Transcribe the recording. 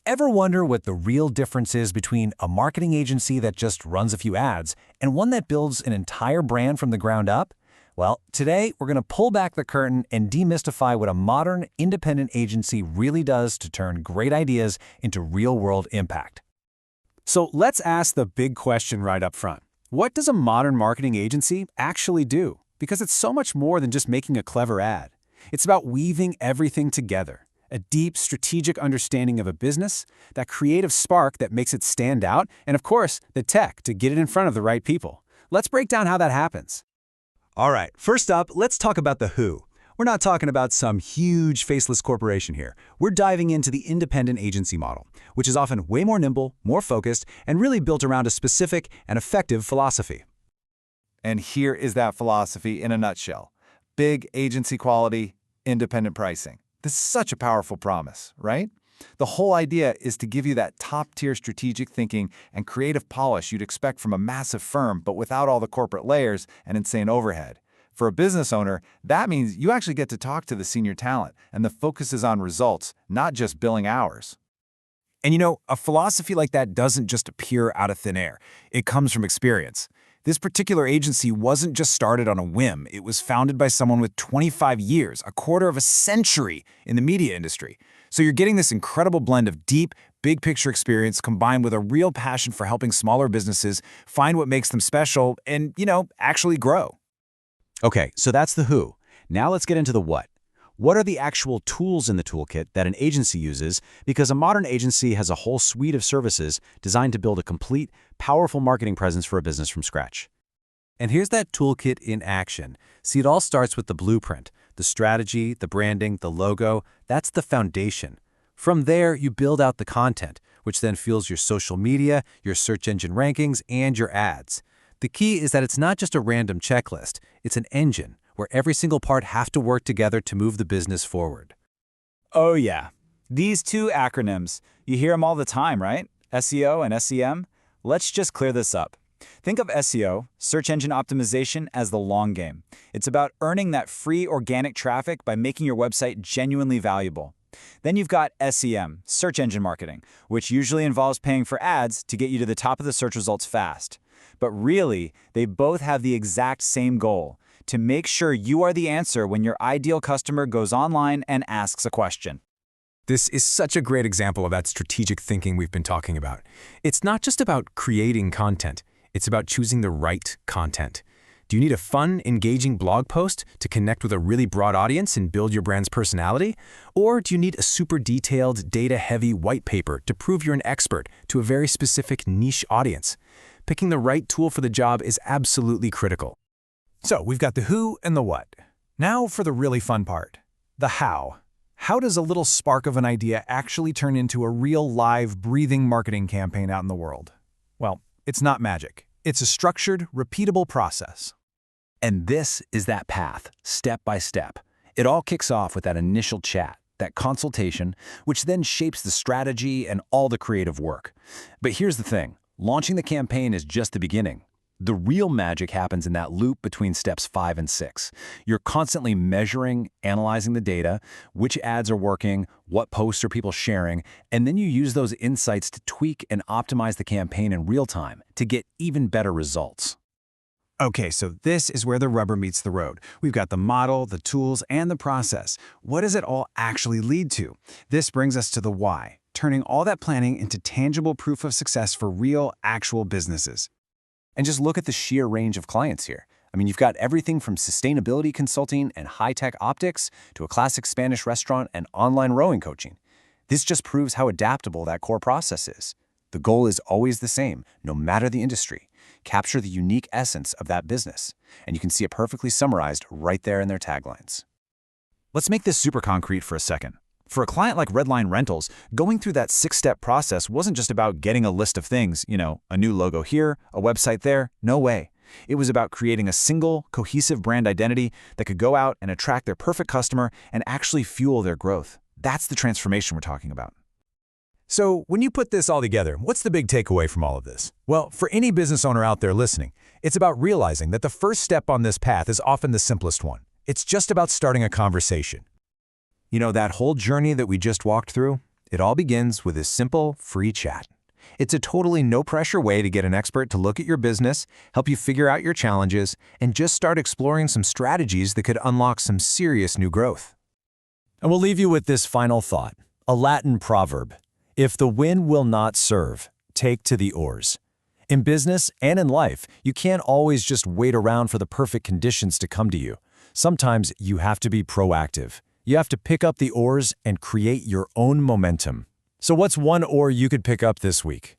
Ever wonder what the real difference is between a marketing agency that just runs a few ads and one that builds an entire brand from the ground up? Well, today we're going to pull back the curtain and demystify what a modern, independent agency really does to turn great ideas into real-world impact. So let's ask the big question right up front. What does a modern marketing agency actually do? Because it's so much more than just making a clever ad. It's about weaving everything together. A deep strategic understanding of a business, that creative spark that makes it stand out, and of course, the tech to get it in front of the right people. Let's break down how that happens. All right, first up, let's talk about the who. We're not talking about some huge faceless corporation here. We're diving into the independent agency model, which is often way more nimble, more focused, and really built around a specific and effective philosophy. And here is that philosophy in a nutshell. Big agency quality, independent pricing. This is such a powerful promise, right? The whole idea is to give you that top-tier strategic thinking and creative polish you'd expect from a massive firm, but without all the corporate layers and insane overhead. For a business owner, that means you actually get to talk to the senior talent, and the focus is on results, not just billing hours. And you know, a philosophy like that doesn't just appear out of thin air. It comes from experience. This particular agency wasn't just started on a whim. It was founded by someone with 25 years, a quarter of a century in the media industry. So you're getting this incredible blend of deep, big-picture experience combined with a real passion for helping smaller businesses find what makes them special and, actually grow. Okay, so that's the who. Now let's get into the what. What are the actual tools in the toolkit that an agency uses? Because a modern agency has a whole suite of services designed to build a complete, powerful marketing presence for a business from scratch. And here's that toolkit in action. See, it all starts with the blueprint, the strategy, the branding, the logo. That's the foundation. From there, you build out the content, which then fuels your social media, your search engine rankings, and your ads. The key is that it's not just a random checklist. It's an engine where every single part have to work together to move the business forward. Oh yeah, these two acronyms, you hear them all the time, right? SEO and SEM? Let's just clear this up. Think of SEO, search engine optimization, as the long game. It's about earning that free organic traffic by making your website genuinely valuable. Then you've got SEM, search engine marketing, which usually involves paying for ads to get you to the top of the search results fast. But really, they both have the exact same goal: to make sure you are the answer when your ideal customer goes online and asks a question. This is such a great example of that strategic thinking we've been talking about. It's not just about creating content. It's about choosing the right content. Do you need a fun, engaging blog post to connect with a really broad audience and build your brand's personality? Or do you need a super detailed, data-heavy white paper to prove you're an expert to a very specific niche audience? Picking the right tool for the job is absolutely critical. So we've got the who and the what. Now for the really fun part, the how. How does a little spark of an idea actually turn into a real live, breathing marketing campaign out in the world? Well, it's not magic. It's a structured, repeatable process. And this is that path, step by step. It all kicks off with that initial chat, that consultation, which then shapes the strategy and all the creative work. But here's the thing, launching the campaign is just the beginning. The real magic happens in that loop between steps 5 and 6. You're constantly measuring, analyzing the data, which ads are working, what posts are people sharing, and then you use those insights to tweak and optimize the campaign in real time to get even better results. Okay, so this is where the rubber meets the road. We've got the model, the tools, and the process. What does it all actually lead to? This brings us to the why, turning all that planning into tangible proof of success for real, actual businesses. And just look at the sheer range of clients here. I mean, you've got everything from sustainability consulting and high-tech optics to a classic Spanish restaurant and online rowing coaching. This just proves how adaptable that core process is. The goal is always the same, no matter the industry. Capture the unique essence of that business. And you can see it perfectly summarized right there in their taglines. Let's make this super concrete for a second. For a client like Redline Rentals, going through that 6-step process wasn't just about getting a list of things, a new logo here, a website there. No way. It was about creating a single, cohesive brand identity that could go out and attract their perfect customer and actually fuel their growth. That's the transformation we're talking about. So when you put this all together, what's the big takeaway from all of this? Well, for any business owner out there listening, it's about realizing that the first step on this path is often the simplest one. It's just about starting a conversation. You know, that whole journey that we just walked through, It all begins with a simple, free chat. It's a totally no-pressure way to get an expert to look at your business, help you figure out your challenges, and just start exploring some strategies that could unlock some serious new growth. And we'll leave you with this final thought, a Latin proverb. If the wind will not serve, take to the oars. In business and in life, you can't always just wait around for the perfect conditions to come to you. Sometimes you have to be proactive. You have to pick up the oars and create your own momentum. So what's one oar you could pick up this week?